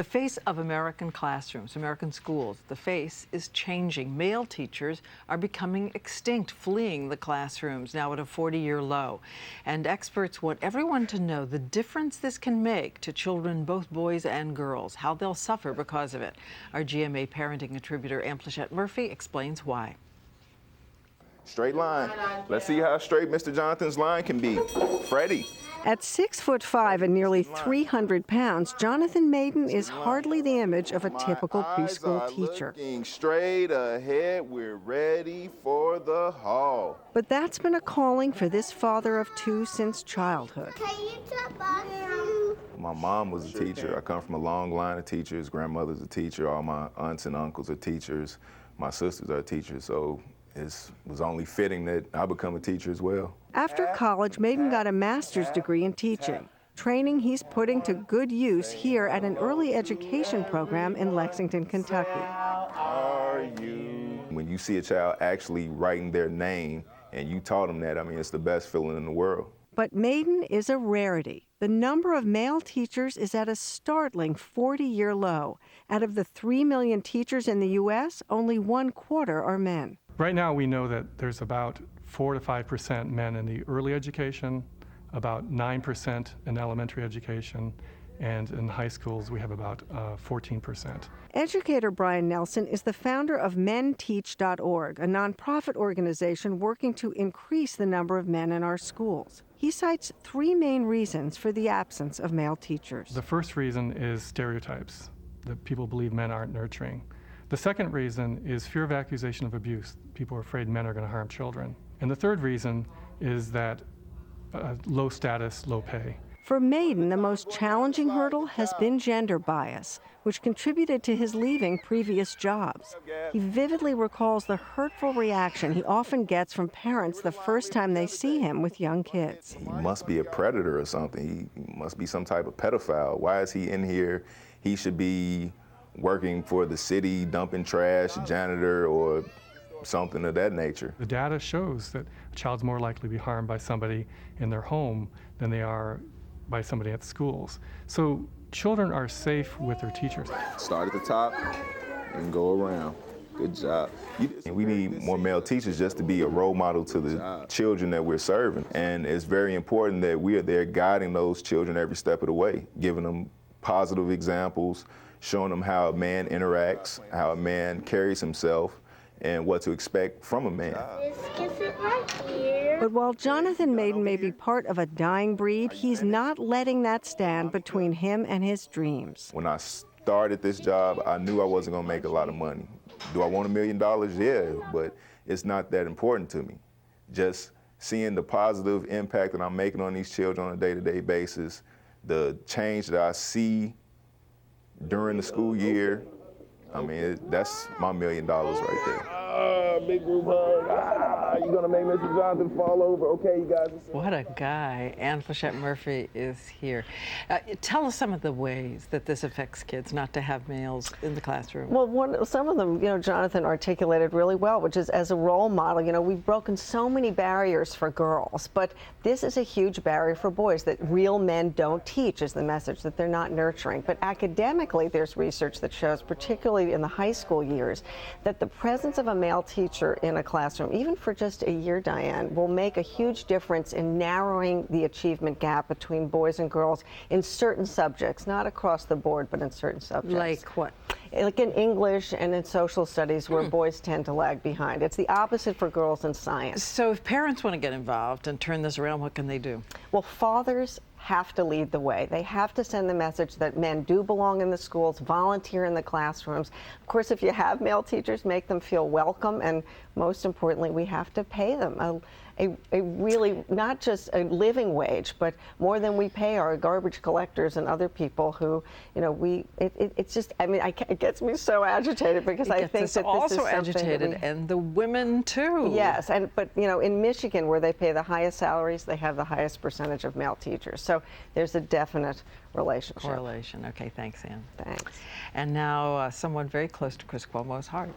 The face of American classrooms, American schools, the face is changing. Male teachers are becoming extinct, fleeing the classrooms, now at a 40-year low. And experts want everyone to know the difference this can make to children, both boys and girls, how they'll suffer because of it. Our GMA parenting contributor, Plachette Murphy, explains why. Straight line. Let's see how straight Mr. Jonathan's line can be. Freddie. At 6'5" and nearly 300 pounds, Jonathan Maiden is hardly the image of a typical preschool teacher. Looking straight ahead, we're ready for the hall. But that's been a calling for this father of two since childhood. My mom was a teacher. I come from a long line of teachers. Grandmother's a teacher. All my aunts and uncles are teachers. My sisters are teachers. So it was only fitting that I become a teacher as well. After college, Maiden got a master's degree in teaching, training he's putting to good use here at an early education program in Lexington, Kentucky. How are you? When you see a child actually writing their name and you taught them that, I mean, it's the best feeling in the world. But Maiden is a rarity. The number of male teachers is at a startling 40-year low. Out of the 3 million teachers in the U.S., only 1/4 are men. Right now, we know that there's about 4 to 5% men in the early education, about 9% in elementary education, and in high schools, we have about 14%. Educator Brian Nelson is the founder of menteach.org, a nonprofit organization working to increase the number of men in our schools. He cites 3 main reasons for the absence of male teachers. The first reason is stereotypes, that people believe men aren't nurturing. The second reason is fear of accusation of abuse. People are afraid men are going to harm children. And the third reason is that low status, low pay. For Maiden, the most challenging hurdle has been gender bias, which contributed to his leaving previous jobs. He vividly recalls the hurtful reaction he often gets from parents the first time they see him with young kids. He must be a predator or something. He must be some type of pedophile. Why is he in here? He should be working for the city, dumping trash, janitor, or something of that nature. The data shows that a child's more likely to be harmed by somebody in their home than they are by somebody at schools. So children are safe with their teachers. Start at the top and go around. Good job. We need more male teachers just to be a role model to the children that we're serving. And it's very important that we are there guiding those children every step of the way, giving them positive examples, showing them how a man interacts, how a man carries himself, and what to expect from a man. But while Jonathan Maiden may be part of a dying breed, he's not letting that stand between him and his dreams. When I started this job, I knew I wasn't going to make a lot of money. Do I want $1 million? Yeah, but it's not that important to me. Just seeing the positive impact that I'm making on these children on a day-to-day basis, the change that I see during the school year, I mean, that's my $1 million right there. Big group hug. You're gonna make Mr. Jonathan fall over. Okay, you guys. What a guy. Plachette Murphy is here. Tell us some of the ways that this affects kids, not to have males in the classroom. Well, some of them, Jonathan articulated really well, which is as a role model. We've broken so many barriers for girls, but this is a huge barrier for boys, that real men don't teach is the message, that they're not nurturing. But academically, there's research that shows, particularly in the high school years, that the presence of a male teacher in a classroom, even for just a year, Diane, will make a huge difference in narrowing the achievement gap between boys and girls in certain subjects, not across the board, but in certain subjects. Like what? Like in English and in social studies, where boys tend to lag behind. It's the opposite for girls in science. So if parents want to get involved and turn this around, what can they do? Well, fathers have to lead the way. They have to send the message that men do belong in the schools, volunteer in the classrooms. Of course, if you have male teachers, make them feel welcome, and most importantly, we have to pay them a really, not just a living wage, but more than we pay our garbage collectors and other people who, it's just, I mean, it gets me so agitated, because I think that this is also something agitated, and the women too. Yes, but in Michigan, where they pay the highest salaries, they have the highest percentage of male teachers. So there's a definite relationship. Correlation. Okay, thanks, Ann. Thanks. And now someone very close to Chris Cuomo's heart.